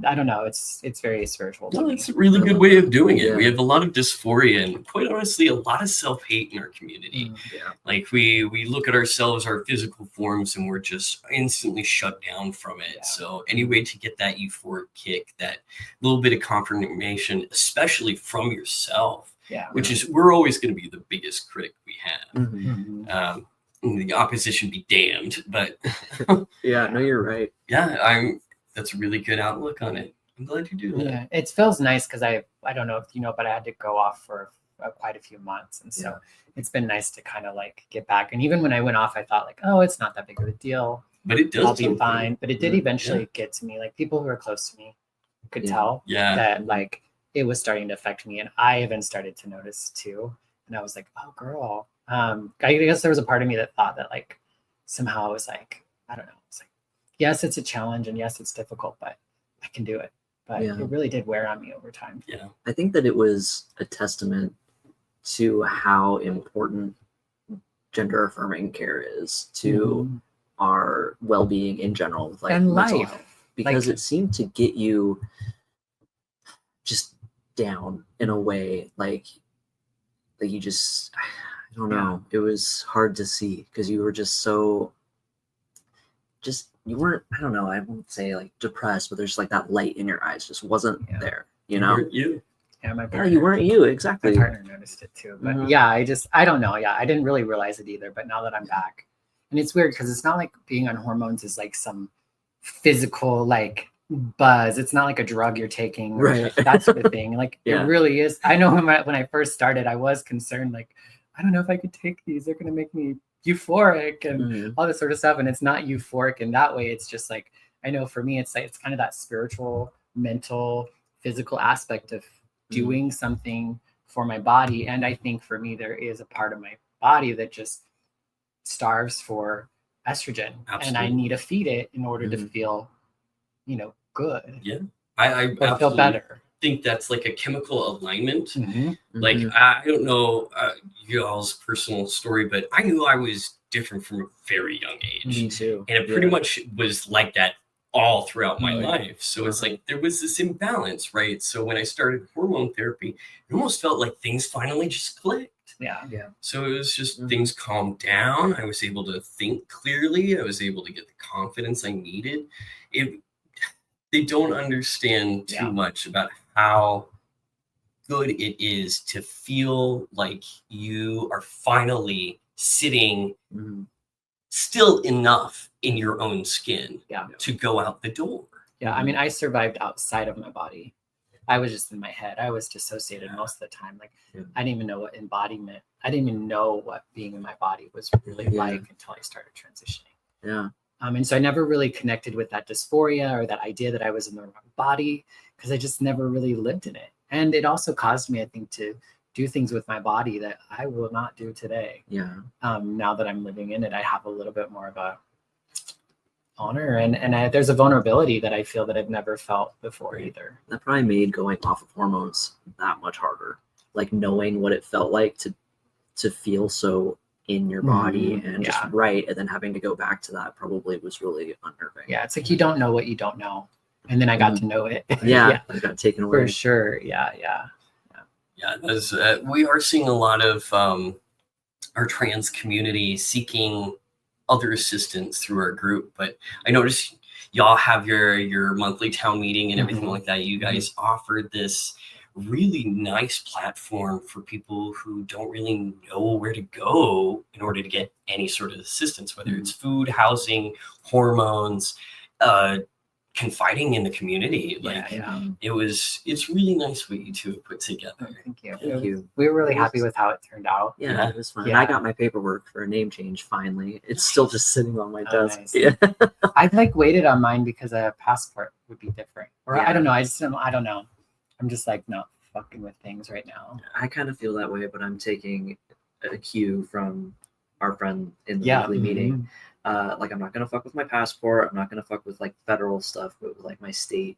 I don't know. It's very spiritual. No, it's a really good way of doing it. Yeah. We have a lot of dysphoria and, quite honestly, a lot of self-hate in our community. Yeah. Like we look at ourselves, our physical forms, and we're just instantly shut down from it. Yeah. So any way to get that euphoric kick, that little bit of confirmation, especially from yourself, Yeah. which is, we're always going to be the biggest critic we have. Mhm. Mhm. The opposition be damned, but Yeah, no, you're right. yeah, that's a really good outlook on it. I'm glad you do that. Yeah, it feels nice because I don't know if you know, but I had to go off for quite a few months, and so Yeah. it's been nice to kind of like get back. And even when I went off, I thought like, oh, it's not that big of a deal. But it does I'll be something. fine. But it did Mhm. eventually get to me. Like people who are close to me could Yeah. tell Yeah. that like it was starting to affect me, and I even started to notice too. And I was like, oh, girl. I guess there was a part of me that thought that like somehow I was like, I don't know. It's like, yes, it's a challenge, and yes, it's difficult, but I can do it. But Yeah. it really did wear on me over time. Yeah. I think that it was a testament to how important gender affirming care is to Mhm. our well-being in general, like And mental life. health, because Like- it seemed to get you just down in a way, like you just, I don't know, it was hard to see because you were just so, just, you weren't, I don't know, I won't say like depressed, but there's like that light in your eyes just wasn't Yeah. there, you know? Weren't you? Yeah, my Yeah, partner, you weren't you, exactly. my partner noticed it too. But Mhm. yeah, I don't know. Yeah, I didn't really realize it either. But now that I'm back, and it's weird because it's not like being on hormones is like some physical like buzz. It's not like a drug you're taking, or Right. that sort of thing. Like Yeah. it really is. I know when I first started, I was concerned. Like I don't know if I could take these. They're gonna make me euphoric and Mhm. all this sort of stuff. And it's not euphoric in that way. It's just like I know for me, it's like it's kind of that spiritual, mental, physical aspect of doing something for my body. And I think for me, there is a part of my body that just starves for estrogen, and I Absolutely. need to feed it in order to Mhm. feel, good Yeah. I or feel absolutely better. think that's like a chemical alignment. Mhm. Like, Mhm. I don't know y'all's personal story, but I knew I was different from a very young age. Me too. And it pretty Yeah. much was like that all throughout my Right. life. So it's like there was this imbalance, right? So when I started hormone therapy, it almost felt like things finally just clicked. Yeah. So it was just Mhm. things calmed down. I was able to think clearly. I was able to get the confidence I needed. They don't understand too Yeah. much about how good it is to feel like you are finally sitting Mhm. still enough in your own skin Yeah. to go out the door. Yeah. I mean, I survived outside of my body. I was just in my head. I was dissociated most of the time. Like Yeah. I didn't even know what embodiment. I didn't even know what being in my body was really Yeah. like until I started transitioning. Yeah. And so I never really connected with that dysphoria or that idea that I was in the wrong body because I just never really lived in it. And it also caused me, I think, to do things with my body that I will not do today. Yeah. Now that I'm living in it, I have a little bit more of a honor and there's a vulnerability that I feel that I've never felt before either. That probably made going off of hormones that much harder. Like knowing what it felt like to feel so in your body and just Yeah. right, and then having to go back to that probably was really unnerving. Yeah, it's like you don't know what you don't know. And then I got to know it. Yeah, it got taken away. For sure. Yeah. Yeah, we are seeing a lot of our trans community seeking other assistance through our group. But I noticed y'all have your monthly town meeting and everything like that. You guys offered this really nice platform for people who don't really know where to go in order to get any sort of assistance, whether it's food, housing, hormones, confiding in the community. Like it's really nice what you two have put together. Thank you. Thank you. We were really happy with how it turned out. Yeah, it was fun. Yeah. I got my paperwork for a name change finally. It's still just sitting on my Oh, desk. nice. Yeah. I've like waited on mine because a passport would be different. Or Yeah. I don't know. I don't know. I'm just like not fucking with things right now. I kind of feel that way, but I'm taking a cue from our friend in the Yeah. weekly meeting. Like I'm not gonna fuck with my passport. I'm not gonna fuck with like federal stuff, but with like my state,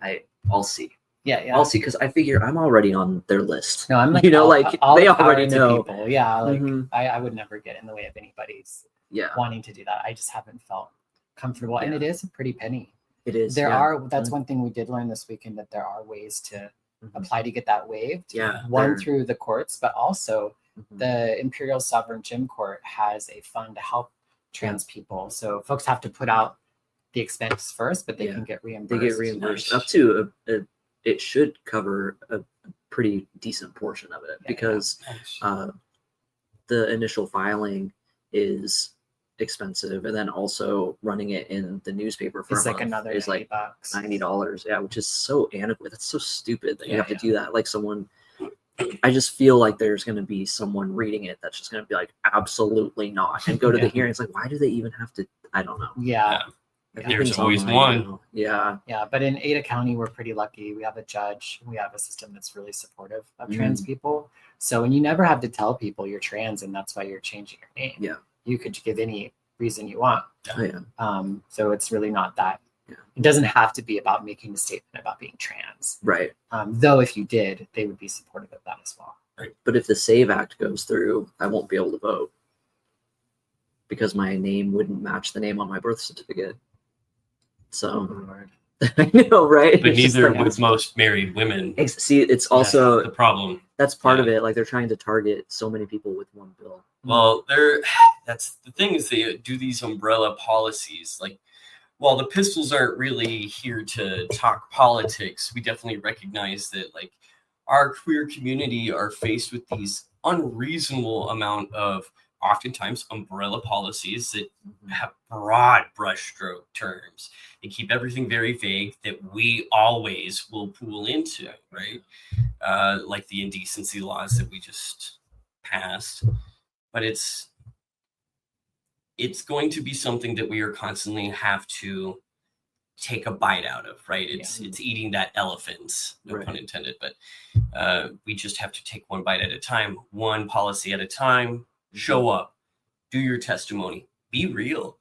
like I'll see. Yeah. I'll see, because I figure I'm already on their list. No, I'm like, You know, all- like, all they the power already to know. people. Yeah, like Mhm. I would never get in the way of anybody's Yeah. wanting to do that. I just haven't felt comfortable, and Yeah. it is a pretty penny. It is. There yeah. are, that's one thing we did learn this weekend, that there are ways to apply to get that waived. Yeah. One through the courts, but also Mhm. the Imperial Sovereign Gym Court has a fund to help trans people. So folks have to put out the expense first, but they can get reimbursed. They get reimbursed Nice. up to it should cover a pretty decent portion of it, because Nice. the initial filing is expensive, and then also running it in the newspaper for It's a like month another is like $90. $90. Yeah, which is so antiquated. That's so stupid that you Yeah, have to yeah. do that. Like someone, I just feel like there's going to be someone reading it that's just going to be like, absolutely not, and go to the Yeah. hearing. It's like, why do they even have to? I don't know. Yeah. There's always online one. now. Yeah. Yeah, but in Ada County, we're pretty lucky. We have a judge. We have a system that's really supportive of trans people. So, and you never have to tell people you're trans and that's why you're changing your name. Yeah. You could give any reason you want. Oh, yeah. So it's really not that. Yeah. It doesn't have to be about making a statement about being trans. Right. Though if you did, they would be supportive of that as well. Right. But if the SAVE Act goes through, I won't be able to vote because my name wouldn't match the name on my birth certificate. So Lord. I know, right? But It's just neither like- with most married women. See, it's That's also the problem. that's part of Yeah. it. Like they're trying to target so many people with one bill. Well, that's the thing, is they do these umbrella policies. Like, while the pistols aren't really here to talk politics, we definitely recognize that, like, our queer community are faced with these unreasonable amount of, oftentimes, umbrella policies that have broad brushstroke terms. They keep everything very vague that we always will pool into, right? Like the indecency laws that we just passed. But it's going to be something that we are constantly have to take a bite out of, right? It's eating that elephant, no pun intended, but we just have to take one bite at a time, one policy at a time. Show up, do your testimony, be real.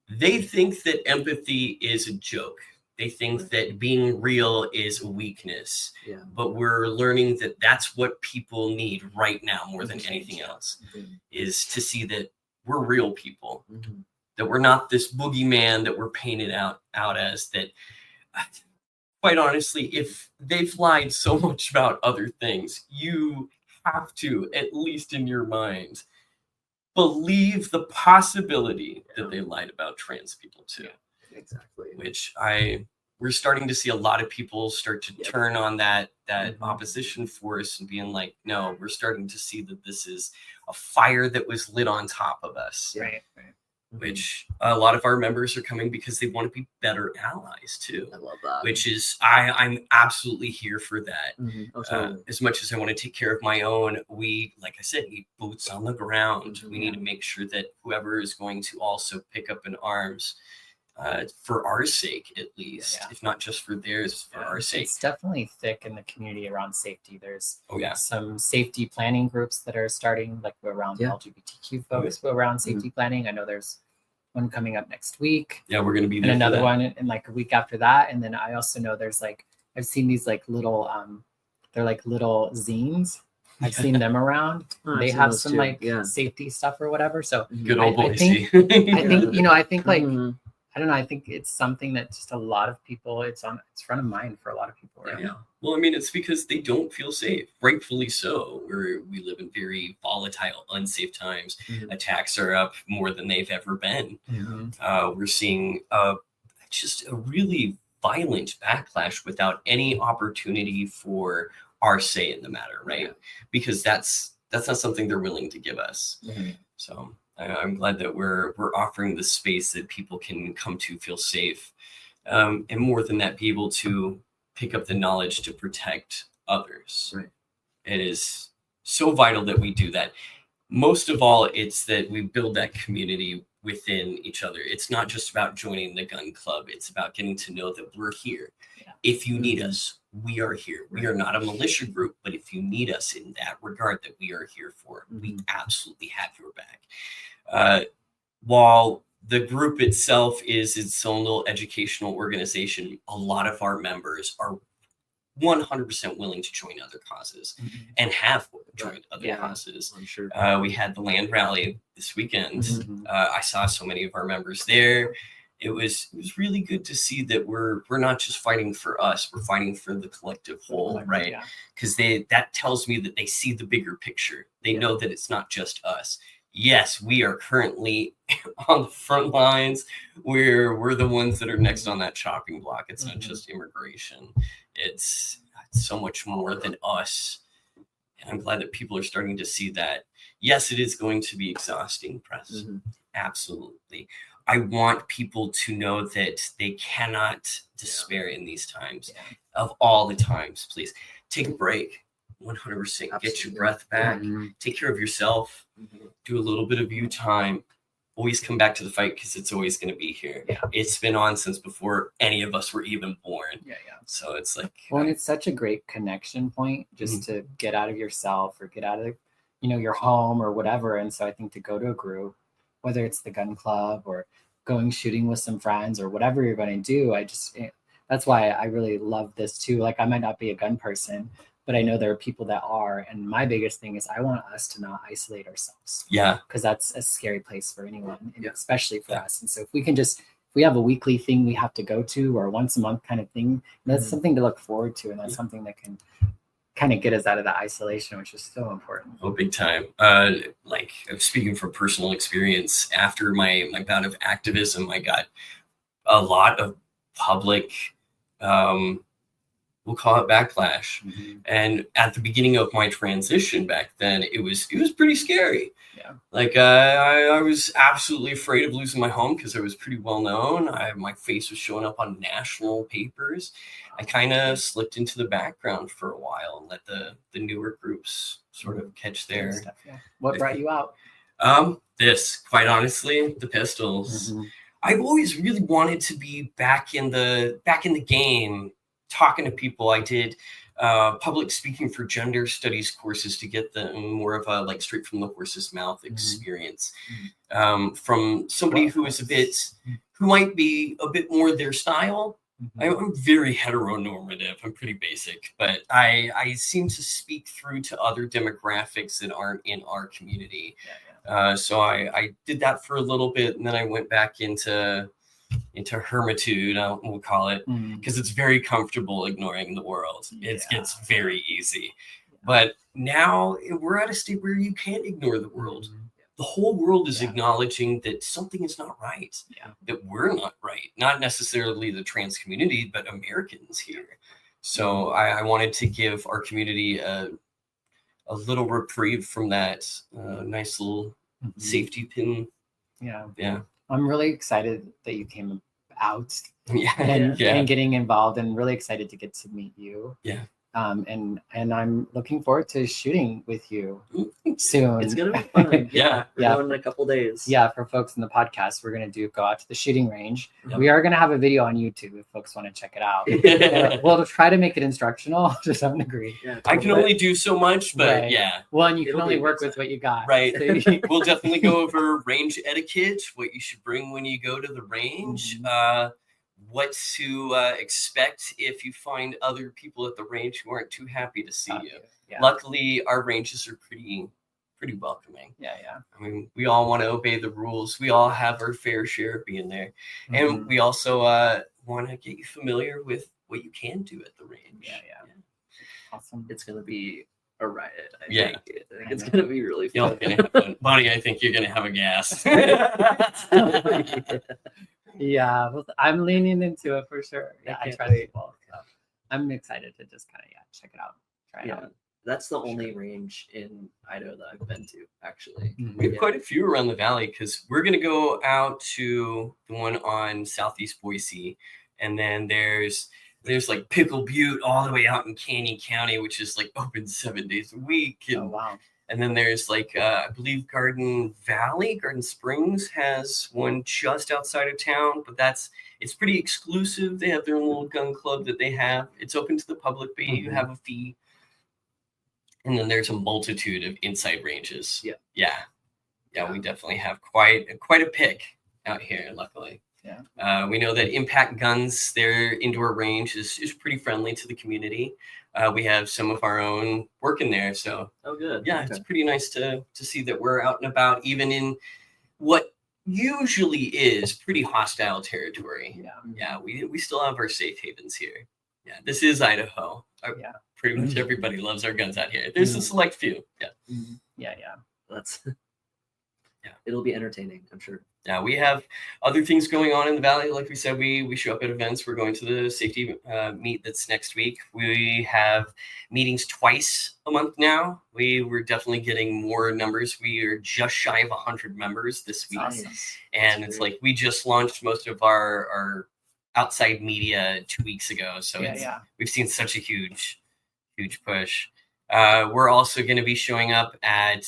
They think that empathy is a joke. They think that being real is a weakness. Yeah. But we're learning that that's what people need right now more than anything else, is to see that we're real people, that we're not this boogeyman that we're painted out as. That, quite honestly, if they've lied so much about other things, you have to, at least in your mind, believe the possibility that they lied about trans people too. Exactly. Which we're starting to see a lot of people start to turn on that opposition force and being like, no, we're starting to see that this is a fire that was lit on top of us. Right. Which a lot of our members are coming because they want to be better allies too. I love that. Which is, I'm absolutely here for that. Oh, totally. As much as I want to take care of my own, we, like I said, need boots on the ground. We need to make sure that whoever is going to also pick up in arms, for our sake, at least, if not just for theirs, for our sake. It's definitely thick in the community around safety. There's yeah. some safety planning groups that are starting, like around LGBTQ folks, around safety planning. I know there's one coming up next week. Yeah, we're going to be and there. another one in like a week after that. And then I also know there's like, I've seen these like little, they're like little zines. I've seen them around. They have some like safety stuff or whatever. So good old Boise. I think, you know, I think like, I don't know. I think it's something that just a lot of people, it's front of mind for a lot of people right now. Well, I mean, it's because they don't feel safe, rightfully so. We live in very volatile, unsafe times. Attacks are up more than they've ever been. We're seeing just a really violent backlash without any opportunity for our say in the matter, right? Because that's not something they're willing to give us. So I'm glad that we're offering the space that people can come to feel safe, and more than that, be able to pick up the knowledge to protect others. Right. It is so vital that we do that. Most of all, it's that we build that community within each other. It's not just about joining the gun club. It's about getting to know that we're here. If you need us, we are here. We are not a militia group, but if you need us in that regard, that we are here for, we absolutely have your back. While the group itself is its own little educational organization, a lot of our members are 100% willing to join other causes and have joined other causes. I'm sure. We had the land rally this weekend. I saw so many of our members there. it was really good to see that we're not just fighting for us, we're fighting for the collective whole, right? Yeah. Because that tells me that they see the bigger picture. They know that it's not just us. Yes, we are currently on the front lines. We're the ones that are next on that chopping block. It's not just immigration. It's so much more than us. And I'm glad that people are starting to see that. Yes, it is going to be exhausting, press. Absolutely. I want people to know that they cannot despair in these times. Of all the times, please take a break. 100%. Get your breath back. Take care of yourself. Do a little bit of you time. Always come back to the fight because it's always going to be here. It's been on since before any of us were even born. So it's like, well, and it's such a great connection point just to get out of yourself or get out of, your home or whatever. And so I think to go to a group, whether it's the gun club or going shooting with some friends or whatever you're going to do, that's why I really love this too. Like, I might not be a gun person, but I know there are people that are. And my biggest thing is I want us to not isolate ourselves. Because that's a scary place for anyone, and especially for us. And so if we have a weekly thing we have to go to or once a month kind of thing, that's something to look forward to. And that's something that can kind of get us out of the isolation, which is so important. Oh, big time. Like, speaking from personal experience, after my bout of activism, I got a lot of public, we'll call it backlash. And at the beginning of my transition back then, it was pretty scary. Like, I was absolutely afraid of losing my home because I was pretty well known. My face was showing up on national papers. I kind of slipped into the background for a while and let the newer groups sort of catch their stuff. What brought you out? Quite honestly, the pistols. I've always really wanted to be back in the game, talking to people. I did public speaking for gender studies courses to get them more of a straight from the horse's mouth experience from somebody who might be a bit more their style. I'm very heteronormative. I'm pretty basic, but I seem to speak through to other demographics that aren't in our community. So I did that for a little bit, and then I went back into hermitude, we'll call it, because it's very comfortable ignoring the world. It gets very easy. But now we're at a state where you can't ignore the world. The whole world is acknowledging that something is not right, that we're not right, not necessarily the trans community, but Americans here. So I wanted to give our community a little reprieve from that nice little safety pin. I'm really excited that you came out and getting involved, and really excited to get to meet you. And I'm looking forward to shooting with you soon. It's gonna be fun. We're going in a couple days. For folks in the podcast, we're gonna go out to the shooting range. We are gonna have a video on YouTube if folks want to check it out. We'll try to make it instructional to some degree. I can only do so much, but well, and you can only work with what you got, right? So we'll definitely go over range etiquette, what you should bring when you go to the range, what to expect if you find other people at the range who aren't too happy to see you. Luckily, our ranges are pretty welcoming. I mean, we all want to obey the rules. We all have our fair share of being there. And we also want to get you familiar with what you can do at the range. Awesome. It's going to be a riot. I think it's going to be really fun. Bonnie, I think you're going to have a gas. Well, I'm leaning into it for sure. I trust people. So I'm excited to just kind of check it out, try it out. That's the only range in Idaho that I've been to, actually. We have quite a few around the valley because we're going to go out to the one on Southeast Boise, and then there's like Pickle Butte all the way out in Canyon County, which is open 7 days a week. And, and then there's I believe Garden Springs has one just outside of town, but it's pretty exclusive. They have their own little gun club that they have. It's open to the public, but you have a fee. And then there's a multitude of inside ranges. We definitely have quite a pick out here, luckily. We know that Impact Guns, their indoor range is pretty friendly to the community. We have some of our own working there, so good. It's pretty nice to see that we're out and about, even in what usually is pretty hostile territory. Yeah. Yeah, we still have our safe havens here. Yeah, this is Idaho. Yeah. Pretty much everybody loves our guns out here. There's a select few. Yeah. Yeah. That's Yeah. It'll be entertaining, I'm sure. Yeah, we have other things going on in the valley. Like we said, we show up at events. We're going to the safety meet that's next week. We have meetings twice a month now. We're definitely getting more numbers. We are just shy of 100 members this week. Awesome. And That's it's great. like we just launched most of our outside media 2 weeks ago. So we've seen such a huge push. We're also going to be showing up at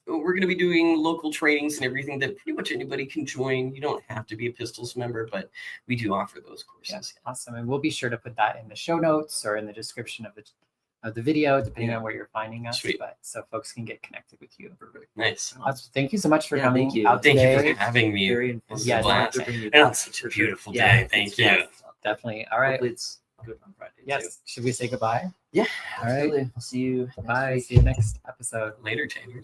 we're going to be doing local trainings and everything that pretty much anybody can join. You don't have to be a Pistols member, but we do offer those courses. Yes, awesome. And we'll be sure to put that in the show notes or in the description of the video, depending on where you're finding us. Sweet. But so folks can get connected with you. Nice. Awesome. Thank you so much for Yeah, coming thank you. out Thank today. you for having me. Very This informative. is Yeah, a blast. To bring you And back, it's such a for sure. beautiful Yeah, day. Thank it's you. beautiful. Definitely. All right. Hopefully it's good on Friday. Yes. too. Should we say goodbye? Yeah. All right. Absolutely. I'll see you. next Bye. week. See you next episode. Later, Chambers.